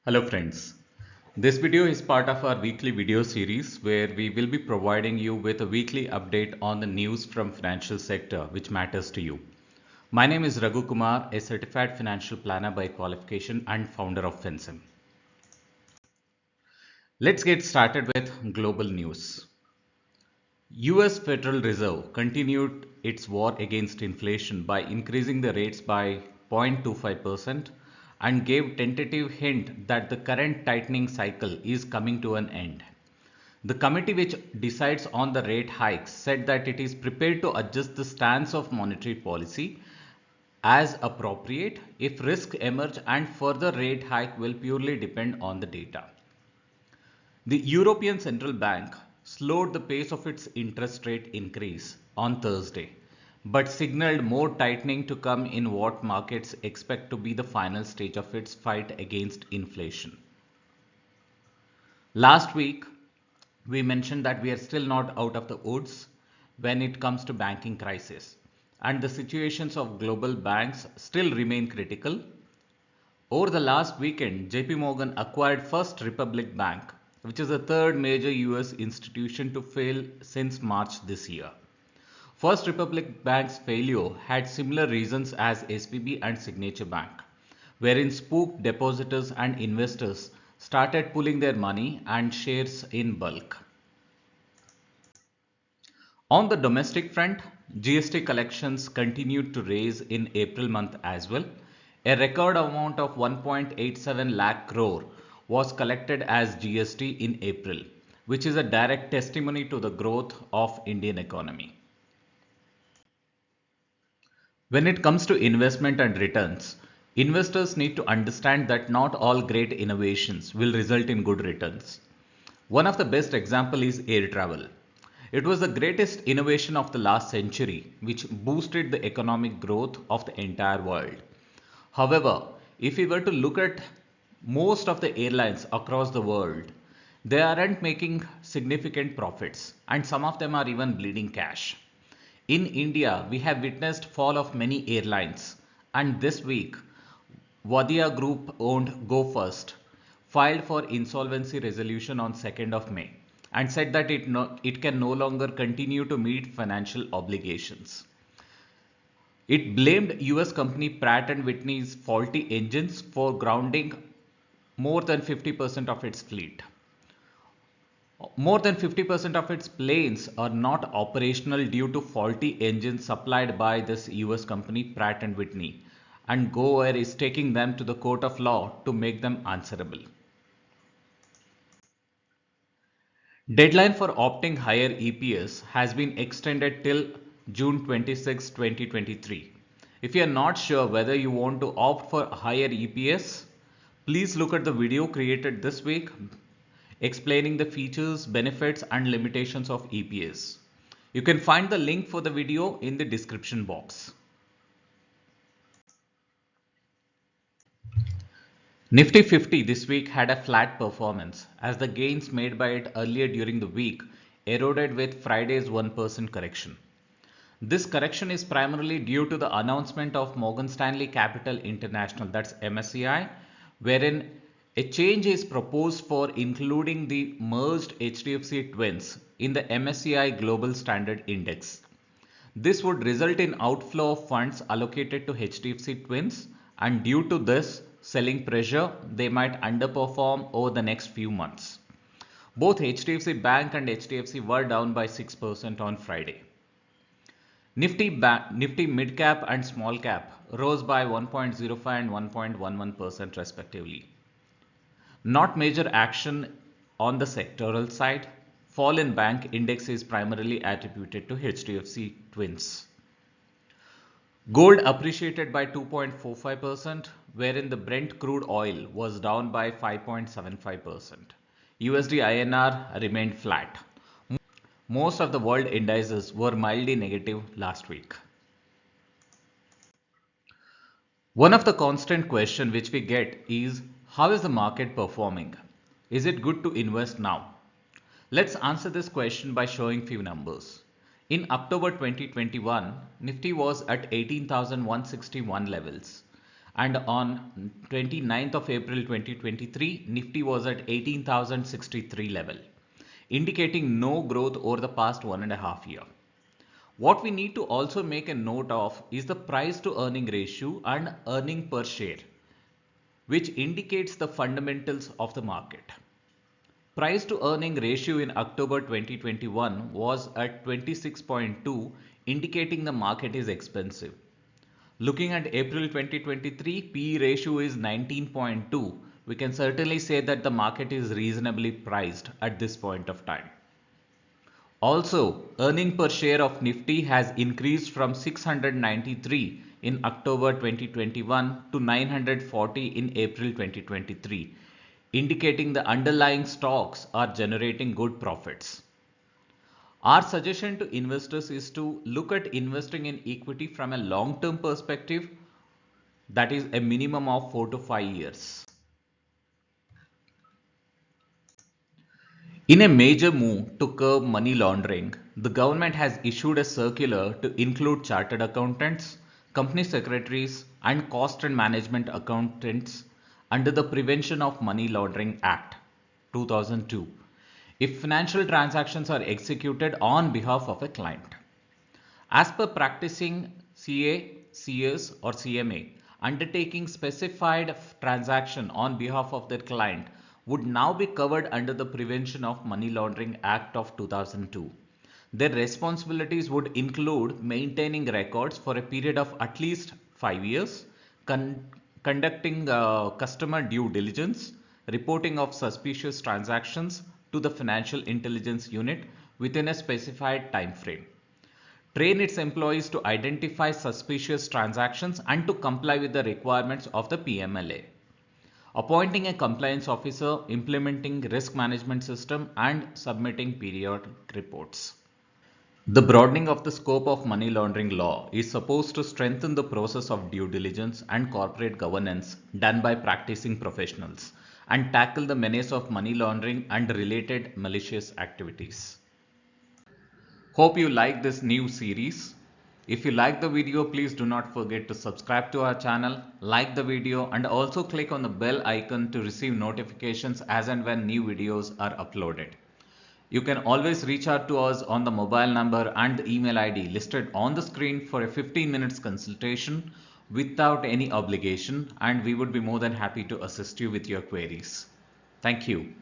Hello friends. This video is part of our weekly video series where we will be providing you with a weekly update on the news from financial sector which matters to you. My name is Raghu Kumar, a certified financial planner by qualification and founder of FinSim. Let's get started with global news. US Federal Reserve continued its war against inflation by increasing the rates by 0.25% and gave tentative hint that the current tightening cycle is coming to an end. The committee which decides on the rate hikes said that it is prepared to adjust the stance of monetary policy as appropriate if risks emerge, and further rate hike will purely depend on the data. The European Central Bank slowed the pace of its interest rate increase on Thursday, but signaled more tightening to come in what markets expect to be the final stage of its fight against inflation. Last week, we mentioned that we are still not out of the woods when it comes to banking crisis, and the situations of global banks still remain critical. Over the last weekend, JP Morgan acquired First Republic Bank, which is the third major US institution to fail since March this year. First Republic Bank's failure had similar reasons as SVB and Signature Bank, wherein spooked depositors and investors started pulling their money and shares in bulk. On the domestic front, GST collections continued to rise in April month as well. A record amount of 1.87 lakh crore was collected as GST in April, which is a direct testimony to the growth of Indian economy. When it comes to investment and returns, investors need to understand that not all great innovations will result in good returns. One of the best examples is air travel. It was the greatest innovation of the last century which boosted the economic growth of the entire world. However, if we were to look at most of the airlines across the world, they aren't making significant profits, and some of them are even bleeding cash. In India, we have witnessed fall of many airlines, and this week, Wadia Group owned Go First filed for insolvency resolution on 2nd of May and said that it can no longer continue to meet financial obligations. It blamed US company Pratt & Whitney's faulty engines for grounding more than 50% of its fleet. More than 50% of its planes are not operational due to faulty engines supplied by this US company Pratt & Whitney, and Go Air is taking them to the court of law to make them answerable. Deadline for opting higher EPS has been extended till June 26, 2023. If you are not sure whether you want to opt for higher EPS, please look at the video created this week explaining the features, benefits and limitations of EPS. You can find the link for the video in the description box. Nifty 50 this week had a flat performance as the gains made by it earlier during the week eroded with Friday's 1% correction. This correction is primarily due to the announcement of Morgan Stanley Capital International, that's MSCI, wherein a change is proposed for including the merged HDFC twins in the MSCI Global Standard Index. This would result in outflow of funds allocated to HDFC twins, and due to this selling pressure, they might underperform over the next few months. Both HDFC Bank and HDFC were down by 6% on Friday. Nifty Mid Cap and Small Cap rose by 1.05 and 1.11% respectively. Not major action on the sectoral side. Fall in bank index is primarily attributed to HDFC twins. Gold appreciated by 2.45%, wherein the Brent crude oil was down by 5.75%. USD INR remained flat. Most of the world indices were mildly negative last week. One of the constant questions which we get is, how is the market performing? Is it good to invest now? Let's answer this question by showing few numbers. In October 2021, Nifty was at 18,161 levels and on 29th of April 2023, Nifty was at 18,063 level, indicating no growth over the past 1.5 years. What we need to also make a note of is the price to earning ratio and earning per share, which indicates the fundamentals of the market. Price to earning ratio in October 2021 was at 26.2, indicating the market is expensive. Looking at April 2023, PE ratio is 19.2. We can certainly say that the market is reasonably priced at this point of time. Also, earning per share of Nifty has increased from 693 in October 2021 to 940 in April 2023, indicating the underlying stocks are generating good profits. Our suggestion to investors is to look at investing in equity from a long-term perspective, that is a minimum of 4 to 5 years. In a major move to curb money laundering, the government has issued a circular to include chartered accountants, company secretaries, and cost and management accountants under the Prevention of Money Laundering Act 2002 if financial transactions are executed on behalf of a client. As per practicing CA, CS or CMA, undertaking specified transaction on behalf of their client would now be covered under the Prevention of Money Laundering Act of 2002. Their responsibilities would include maintaining records for a period of at least 5 years, conducting customer due diligence, reporting of suspicious transactions to the Financial Intelligence Unit within a specified time frame, train its employees to identify suspicious transactions and to comply with the requirements of the PMLA, appointing a compliance officer, implementing risk management system, and submitting periodic reports. The broadening of the scope of money laundering law is supposed to strengthen the process of due diligence and corporate governance done by practicing professionals and tackle the menace of money laundering and related malicious activities. Hope you like this new series. If you like the video, please do not forget to subscribe to our channel, like the video, and also click on the bell icon to receive notifications as and when new videos are uploaded. You can always reach out to us on the mobile number and the email ID listed on the screen for a 15 minutes consultation without any obligation, and we would be more than happy to assist you with your queries. Thank you.